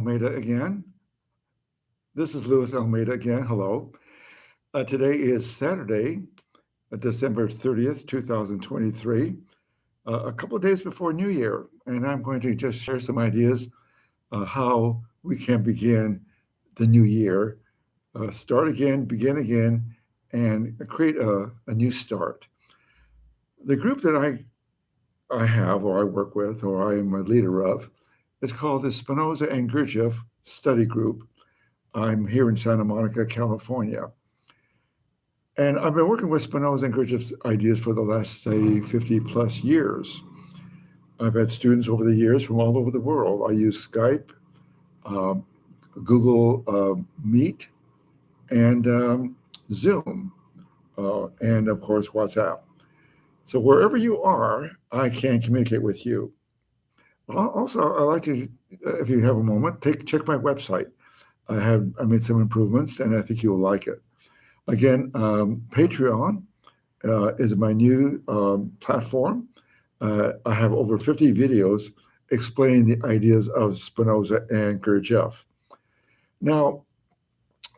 Almeida again. This is Louis Almeida again. Hello. Today is Saturday, December 30th, 2023, a couple of days before New Year. And I'm going to just share some ideas how we can begin the new year, start again, begin again, and create a new start. The group that I have, or I work with, or I am a leader of, is called the Spinoza and Gurdjieff Study Group. I'm here in Santa Monica, California. And I've been working with Spinoza and Gurdjieff's ideas for the last, say, 50 plus years. I've had students over the years from all over the world. I use Skype, um, Google Meet, and Zoom, and of course, WhatsApp. So wherever you are, I can communicate with you. Also, I like to, if you have a moment, check my website. I made some improvements, and I think you will like it. Again, Patreon is my new platform. I have over 50 videos explaining the ideas of Spinoza and Gurdjieff. Now,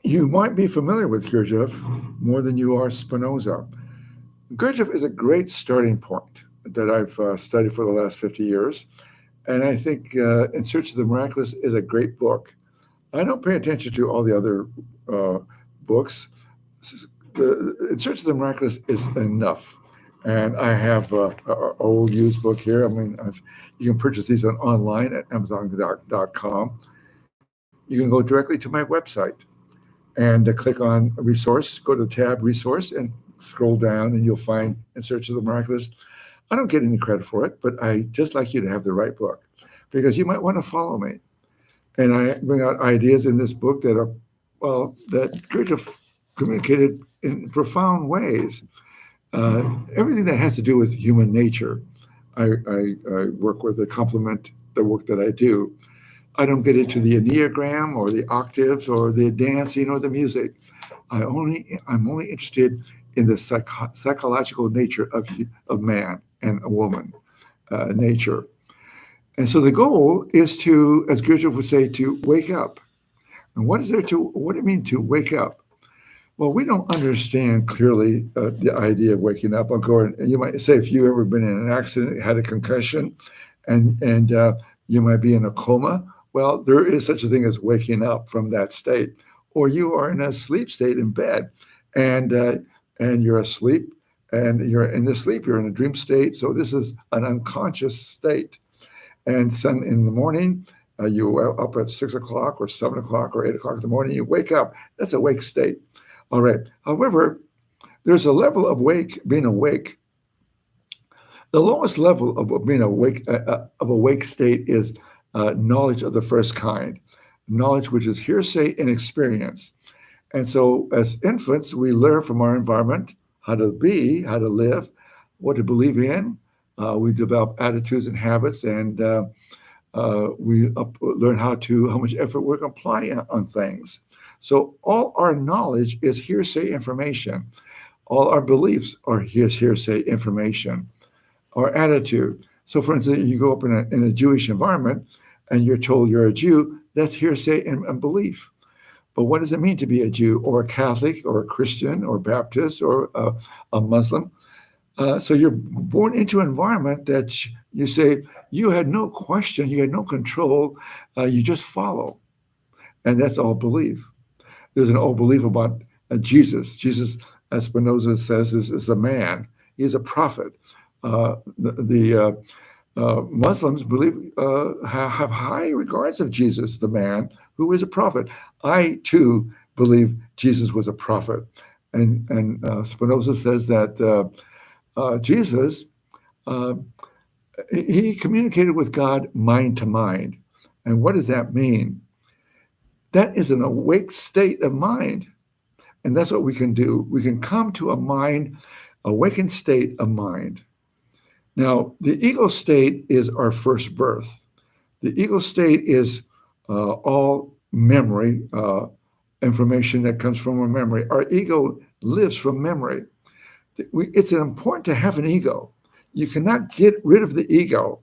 you might be familiar with Gurdjieff more than you are Spinoza. Gurdjieff is a great starting point that I've studied for the last 50 years. And I think In Search of the Miraculous is a great book. I don't pay attention to all the other books. In Search of the Miraculous is enough. And I have an old used book here. You can purchase these online at Amazon.com. You can go directly to my website and click on Resource, go to the tab Resource, and scroll down, and you'll find In Search of the Miraculous. I don't get any credit for it, but I just like you to have the right book because you might want to follow me. And I bring out ideas in this book that Gurdjieff communicated in profound ways. Everything that has to do with human nature, I work with to complement the work that I do. I don't get into the Enneagram or the octaves or the dancing or the music. I'm only interested in the psychological nature of man and a woman, nature. And so the goal is to, as Gurdjieff would say, to wake up. And what do you mean to wake up? Well, we don't understand clearly the idea of waking up. And you might say, if you've ever been in an accident, had a concussion, and you might be in a coma, well, there is such a thing as waking up from that state. Or you are in a sleep state in bed, and you're asleep, and you're in the sleep, you're in a dream state. So this is an unconscious state. And then in the morning, you are up at 6 o'clock or 7 o'clock or 8 o'clock in the morning, you wake up. That's a wake state. All right. However, there's a level of being awake. The lowest level of being awake, of a wake state is knowledge of the first kind, knowledge which is hearsay and experience. And so as infants, we learn from our environment how to be, how to live, what to believe in. We develop attitudes and habits, and we learn how much effort we're going to apply on things. So all our knowledge is hearsay information. All our beliefs are hearsay information. Our attitude. So for instance, you go up in a Jewish environment and you're told you're a Jew, that's hearsay and belief. But what does it mean to be a Jew or a Catholic or a Christian or Baptist or a Muslim? So you're born into an environment that you say you had no question, you had no control, you just follow. And that's all belief. There's an old belief about Jesus. Jesus, as Spinoza says, is a man. He's a prophet. The Muslims have high regards of Jesus, the man who is a prophet. I, too, believe Jesus was a prophet. And Spinoza says that Jesus, he communicated with God mind to mind. And what does that mean? That is an awake state of mind. And that's what we can do. We can come to awakened state of mind. Now, the ego state is our first birth. The ego state is all memory, information that comes from our memory. Our ego lives from memory. It's important to have an ego. You cannot get rid of the ego,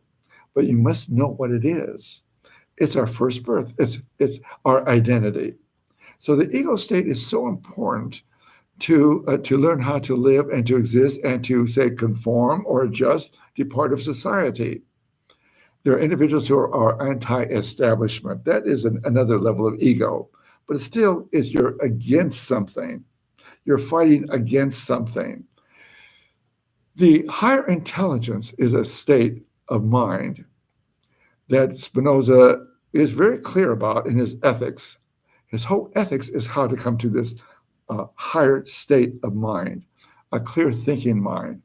but you must know what it is. It's our first birth. It's our identity. So the ego state is so important to learn how to live and to exist and to say conform or adjust, be part of society. There are individuals who are anti-establishment. That is another level of ego, but it still is you're against something. You're fighting against something. The higher intelligence is a state of mind that Spinoza is very clear about in his ethics. His whole ethics is how to come to this higher state of mind, a clear thinking mind.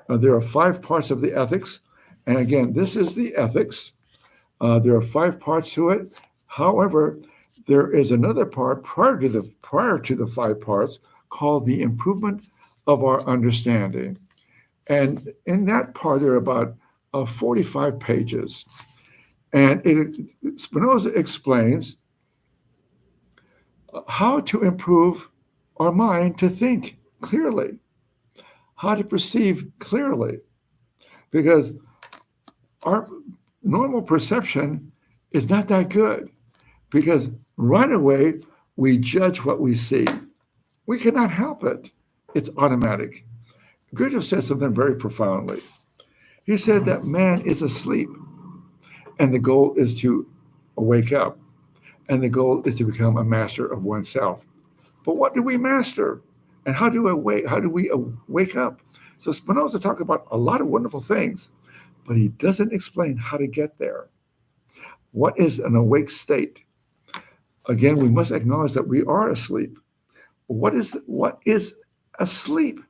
There are 5 parts of the ethics. And again, this is the ethics. There are 5 parts to it. However, there is another part prior to the 5 parts called the improvement of our understanding. And in that part, there are about 45 pages. And Spinoza explains how to improve our mind to think clearly, how to perceive clearly, because our normal perception is not that good, because right away we judge what we see. We cannot help it. It's automatic. Gurdjieff said something very profoundly. He said that man is asleep, and the goal is to wake up, and the goal is to become a master of oneself. But what do we master? And how do we wake up? So Spinoza talked about a lot of wonderful things, but he doesn't explain how to get there. What is an awake state? Again, we must acknowledge that we are asleep. What is asleep?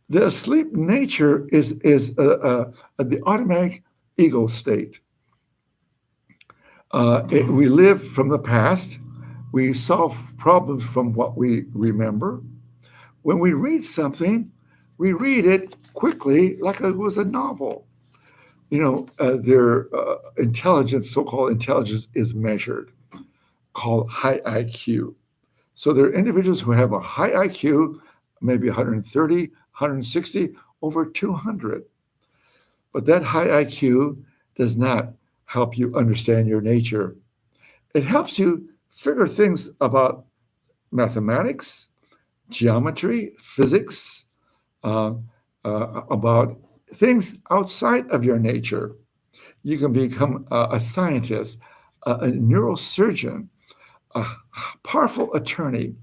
The asleep nature is the automatic ego state. We live from the past. We solve problems from what we remember. When we read something, we read it quickly like it was a novel. Their intelligence, so-called intelligence, is measured, called high IQ. So there are individuals who have a high IQ, maybe 130, 160, over 200. But that high IQ does not help you understand your nature. It helps you figure things about mathematics, geometry, physics, about things outside of your nature. You can become a scientist, a neurosurgeon, a powerful attorney,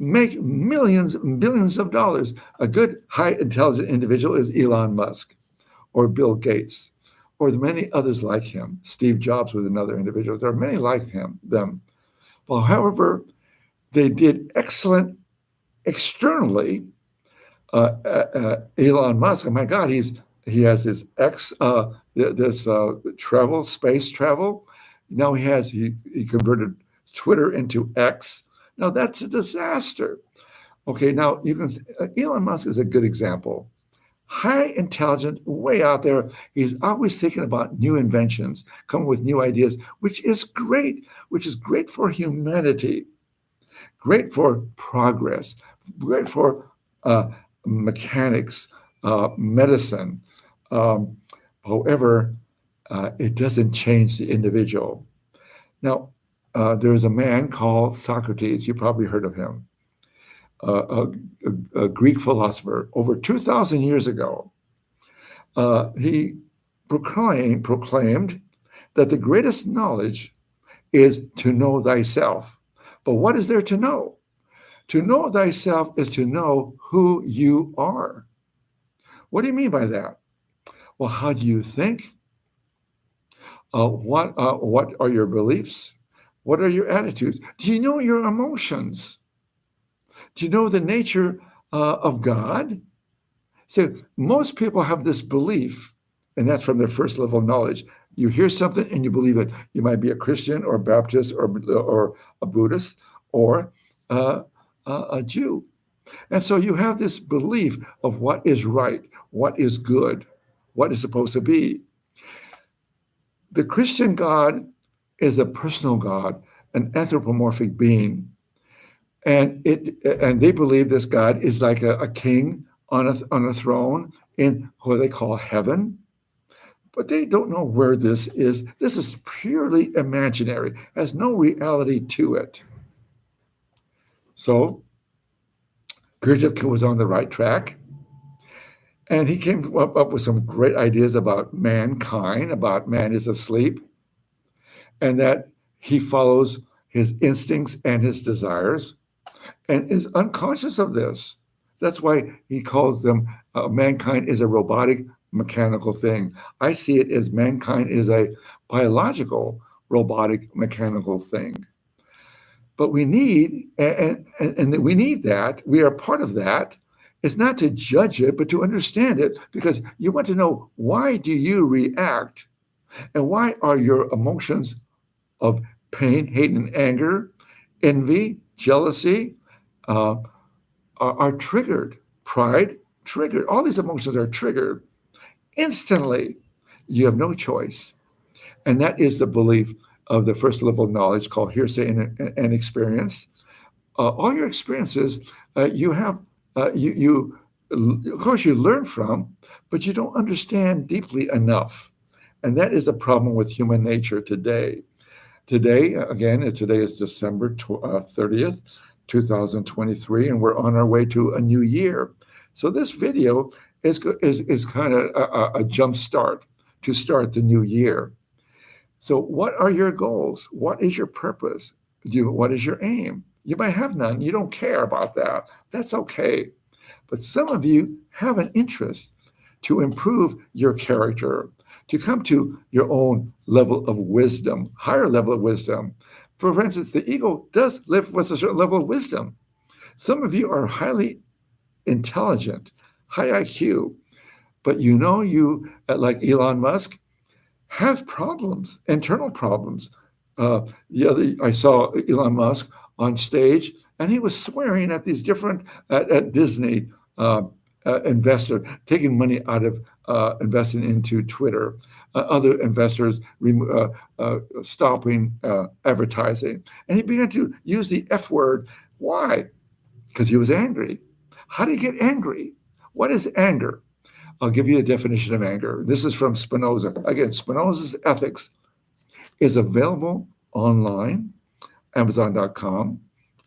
make millions and billions of dollars. A good, high intelligent individual is Elon Musk or Bill Gates or the many others like him. Steve Jobs was another individual. There are many like them. Well, however, they did excellent externally. Elon Musk, oh my God, he has his space travel. Now he converted Twitter into X. Now that's a disaster. Okay, now Elon Musk is a good example. High intelligent, way out there. He's always thinking about new inventions, coming with new ideas, which is great for humanity, great for progress, great for mechanics, medicine. However, it doesn't change the individual. Now, there's a man called Socrates. You probably heard of him. A Greek philosopher over 2,000 years ago. He proclaimed that the greatest knowledge is to know thyself. But what is there to know? To know thyself is to know who you are. What do you mean by that? Well, how do you think? What are your beliefs? What are your attitudes? Do you know your emotions? Do you know the nature of God? So most people have this belief, and that's from their first level of knowledge. You hear something and you believe it. You might be a Christian or a Baptist or a Buddhist or a Jew. And so you have this belief of what is right, what is good, what is supposed to be. The Christian God is a personal God, an anthropomorphic being. And they believe this God is like a king on a throne in what they call heaven. But they don't know where this is. This is purely imaginary, has no reality to it. So Gurdjieff was on the right track. And he came up with some great ideas about mankind, about man is asleep, and that he follows his instincts and his desires and is unconscious of this. That's why he calls them mankind is a robotic, mechanical thing. I see it as mankind is a biological, robotic, mechanical thing. But we need, and we need that. We are part of that. It's not to judge it, but to understand it, because you want to know, why do you react, and why are your emotions of pain, hate, and anger, envy, jealousy, are triggered. Pride, triggered. All these emotions are triggered instantly. You have no choice. And that is the belief of the first level of knowledge called hearsay and experience. All your experiences, you have, of course, you learn from, but you don't understand deeply enough. And that is a problem with human nature today. Today is December 30th, 2023, and we're on our way to a new year. So this video is kind of a jump start to start the new year. So what are your goals? What is your purpose? What is your aim? You might have none. You don't care about that. That's okay. But some of you have an interest to improve your character, to come to your own level of wisdom, higher level of wisdom. For instance, the ego does live with a certain level of wisdom. Some of you are highly intelligent, high IQ, but you, like Elon Musk, have problems, internal problems. I saw Elon Musk on stage, and he was swearing at these different at Disney investor, taking money out of investing into Twitter. Other investors stopping advertising, and he began to use the F word. Why? Because he was angry. How do you get angry? What is anger? I'll give you a definition of anger. This is from Spinoza. Again, Spinoza's Ethics is available online, Amazon.com.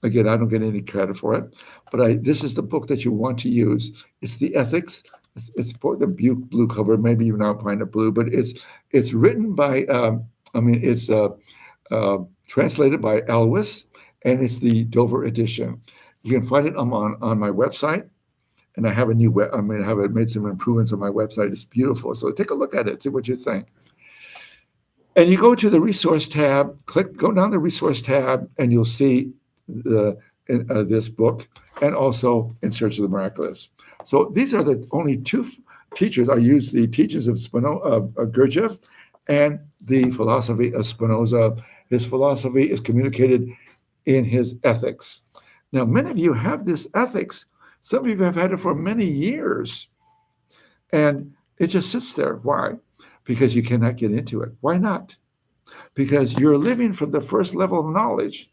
Again, I don't get any credit for it, but this is the book that you want to use. It's the Ethics. It's the blue cover. Maybe you're not buying it blue, but it's written by. It's translated by Elwes, and it's the Dover edition. You can find it on my website. And I have have made some improvements on my website. It's beautiful. So take a look at it, see what you think. And you go to the resource tab, go down the resource tab, and you'll see this book, and also In Search of the Miraculous. So these are the only two teachers. I use the teachings of Gurdjieff and the philosophy of Spinoza. His philosophy is communicated in his ethics. Now, many of you have this ethics. Some of you have had it for many years, and it just sits there. Why? Because you cannot get into it. Why not? Because you're living from the first level of knowledge.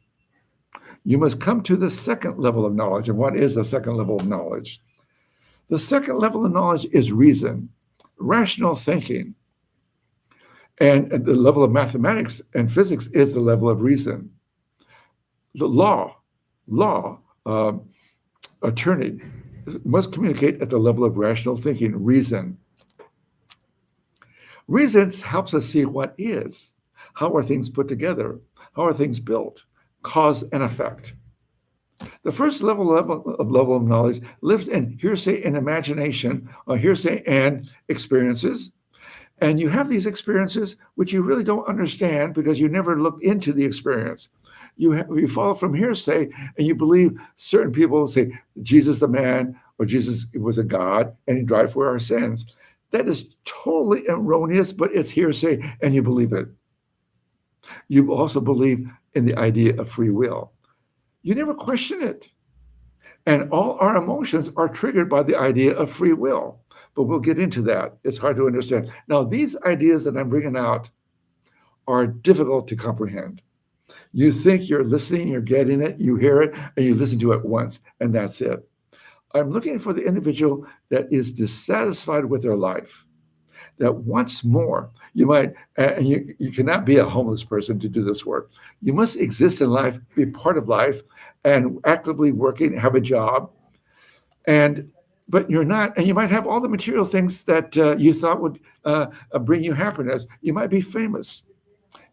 You must come to the second level of knowledge. And what is the second level of knowledge? The second level of knowledge is reason, rational thinking. And at the level of mathematics and physics is the level of reason. The law, attorney must communicate at the level of rational thinking, reason. Reason helps us see what is. How are things put together? How are things built? Cause and effect. The first level of knowledge lives in hearsay and imagination, or hearsay and experiences. And you have these experiences which you really don't understand because you never looked into the experience. You follow from hearsay, and you believe certain people say Jesus the man, or Jesus was a God and he died for our sins. That is totally erroneous, but it's hearsay, and you believe it. You also believe in the idea of free will. You never question it. And all our emotions are triggered by the idea of free will. But we'll get into that. It's hard to understand. Now, these ideas that I'm bringing out are difficult to comprehend. You think you're listening, you're getting it, you hear it, and you listen to it once, and that's it. I'm looking for the individual that is dissatisfied with their life, that wants more. You might, and you cannot be a homeless person to do this work. You must exist in life, be part of life, and actively working, have a job, and but you're not, and you might have all the material things that you thought would bring you happiness. You might be famous.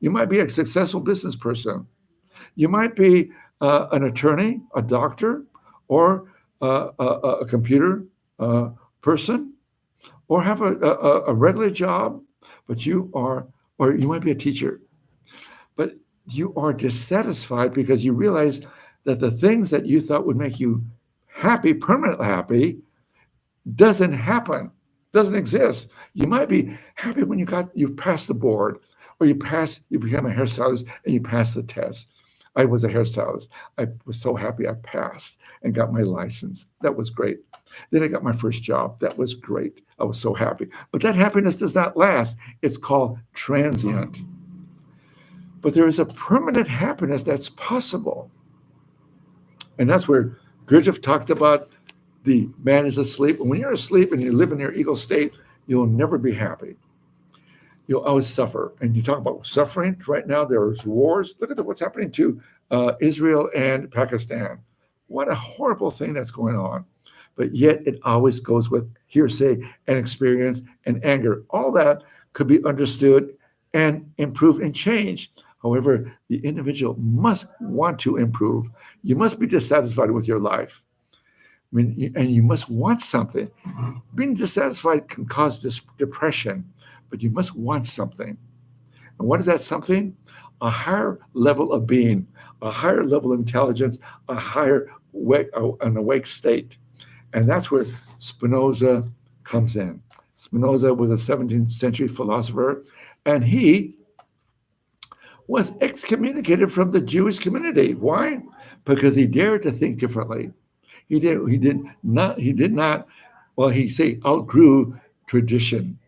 You might be a successful business person. You might be an attorney, a doctor, or a computer person, or have a regular job, but you are, or you might be a teacher, but you are dissatisfied because you realize that the things that you thought would make you happy, permanently happy, doesn't happen, doesn't exist. You might be happy when you passed the board, or you become a hairstylist and you pass the test. I was a hairstylist. I was so happy I passed and got my license. That was great. Then I got my first job. That was great. I was so happy. But that happiness does not last. It's called transient. But there is a permanent happiness that's possible. And that's where Gurdjieff talked about the man is asleep. And when you're asleep and you live in your ego state, you'll never be happy. You'll always suffer. And you talk about suffering. Right now, there's wars. Look at what's happening to Israel and Pakistan. What a horrible thing that's going on. But yet it always goes with hearsay and experience and anger. All that could be understood and improved and changed. However, the individual must want to improve. You must be dissatisfied with your life. I mean, and you must want something. Being dissatisfied can cause depression, but you must want something. And what is that something? A higher level of being, a higher level of intelligence, a higher an awake state. And that's where Spinoza comes in. Spinoza was a 17th century philosopher, and he was excommunicated from the Jewish community. Why? Because he dared to think differently. He did not, well, outgrew tradition.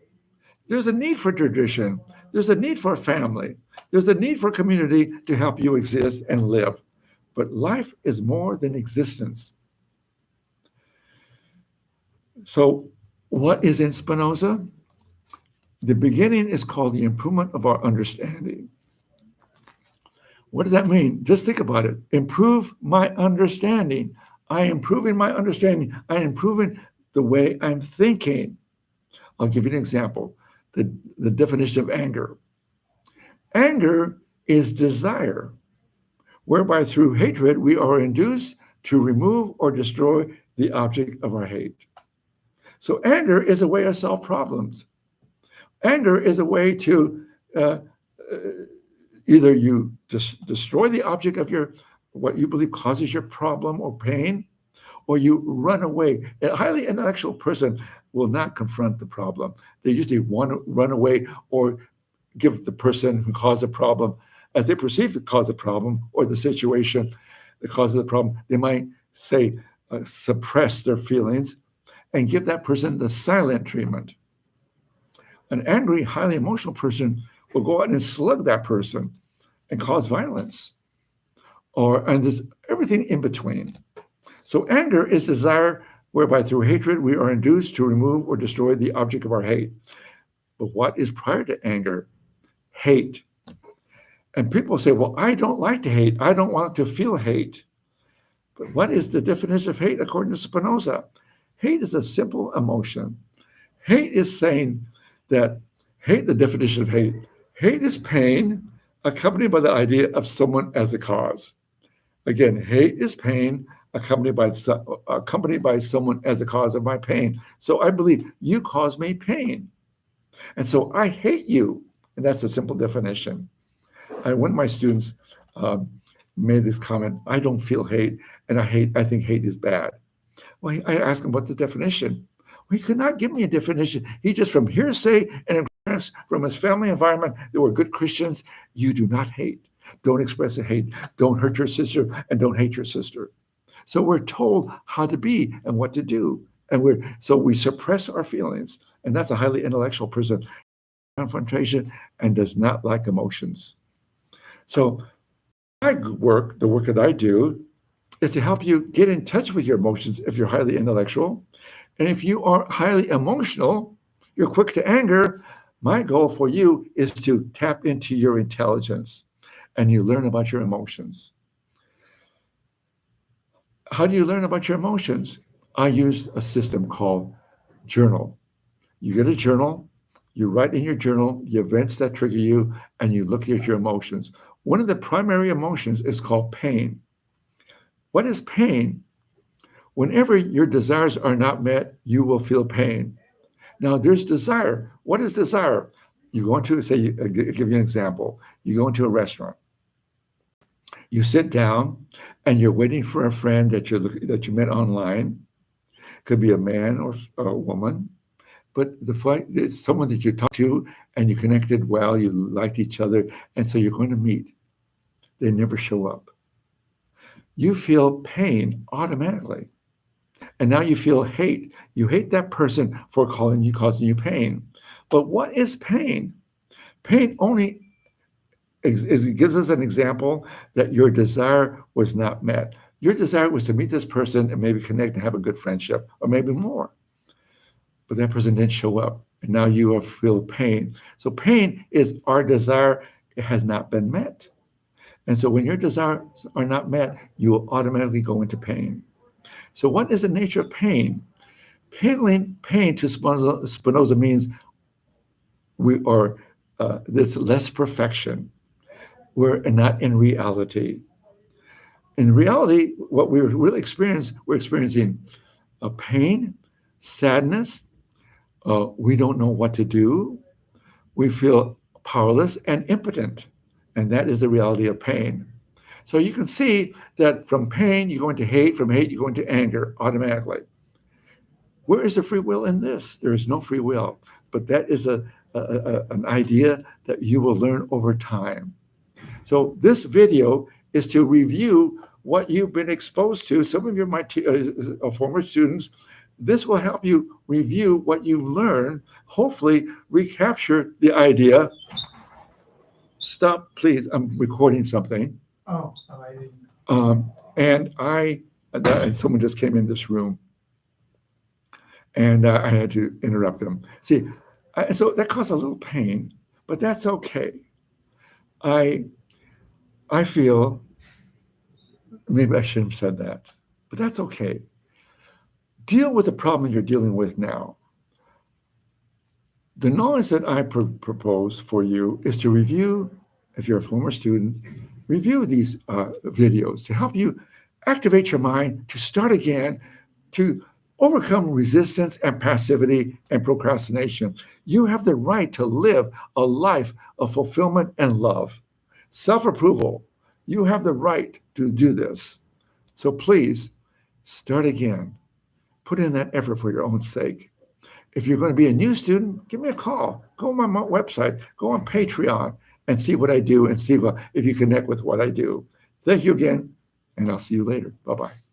There's a need for tradition. There's a need for family. There's a need for community to help you exist and live. But life is more than existence. So what is in Spinoza? The beginning is called the improvement of our understanding. What does that mean? Just think about it. Improve my understanding. I am improving my understanding. I am improving the way I'm thinking. I'll give you an example. The definition of anger. Anger is desire, whereby through hatred we are induced to remove or destroy the object of our hate. So anger is a way to solve problems. Anger is a way to either you destroy the object of what you believe causes your problem or pain, or you run away. A highly intellectual person will not confront the problem. They usually want to run away or give the person who caused the problem, as they perceive the cause of the problem or the situation that causes the problem, they might say, suppress their feelings and give that person the silent treatment. An angry, highly emotional person will go out and slug that person and cause violence. And there's everything in between. So anger is desire whereby through hatred we are induced to remove or destroy the object of our hate. But what is prior to anger? Hate. And people say, well, I don't like to hate. I don't want to feel hate. But what is the definition of hate according to Spinoza? Hate is a simple emotion. Hate is saying that the definition of hate is pain accompanied by the idea of someone as the cause. Again, hate is pain accompanied by someone as the cause of my pain. So I believe you cause me pain. And so I hate you. And that's a simple definition. And one of my students made this comment, I don't feel hate, and I think hate is bad. Well, I asked him, what's the definition? Well, he could not give me a definition. He just, from hearsay and experience from his family environment, they were good Christians. You do not hate. Don't express a hate. Don't hurt your sister, and don't hate your sister. So we're told how to be and what to do. And so we suppress our feelings. And that's a highly intellectual person. Confrontation and does not like emotions. So the work that I do is to help you get in touch with your emotions if you're highly intellectual. And if you are highly emotional, you're quick to anger, My goal for you is to tap into your intelligence and you learn about your emotions. How do you learn about your emotions? I use a system called journal. You get a journal, you write in your journal the events that trigger you, and you look at your emotions. One of the primary emotions is called pain. What is pain? Whenever your desires are not met, you will feel pain. Now, there's desire. What is desire? You go into, say, I'll give you an example. You go into a restaurant. You sit down, and you're waiting for a friend that you met online. Could be a man or a woman, but it's someone that you talked to and you connected well. You liked each other, and so you're going to meet. They never show up. You feel pain automatically. And now you feel hate. You hate that person for causing you pain. But what is pain? Pain only it gives us an example that your desire was not met. Your desire was to meet this person and maybe connect and have a good friendship, or maybe more. But that person didn't show up, and now you feel pain. So pain is our desire. It has not been met. And so when your desires are not met, you will automatically go into pain. So what is the nature of pain? Pain to Spinoza means we are this less perfection. We're not in reality. In reality, what we're experiencing a pain, sadness. We don't know what to do. We feel powerless and impotent. And that is the reality of pain. So you can see that from pain, you go into hate. From hate, you go into anger automatically. Where is the free will in this? There is no free will. But that is an idea that you will learn over time. So this video is to review what you've been exposed to. Some of you might former students. This will help you review what you've learned, hopefully recapture the idea. Stop, please. I'm recording something. Oh, I didn't. And someone just came in this room, and I had to interrupt them. See, so that caused a little pain, but that's okay. I feel maybe I shouldn't have said that, but that's okay. Deal with the problem you're dealing with now. The knowledge that I propose for you is to review, if you're a former student, review these videos to help you activate your mind to start again, to overcome resistance and passivity and procrastination. You have the right to live a life of fulfillment and love. Self-approval. You have the right to do this. So please start again. Put in that effort for your own sake. If you're going to be a new student, give me a call. Go on my website, go on Patreon and see what I do and see if you connect with what I do. Thank you again, and I'll see you later. Bye-bye.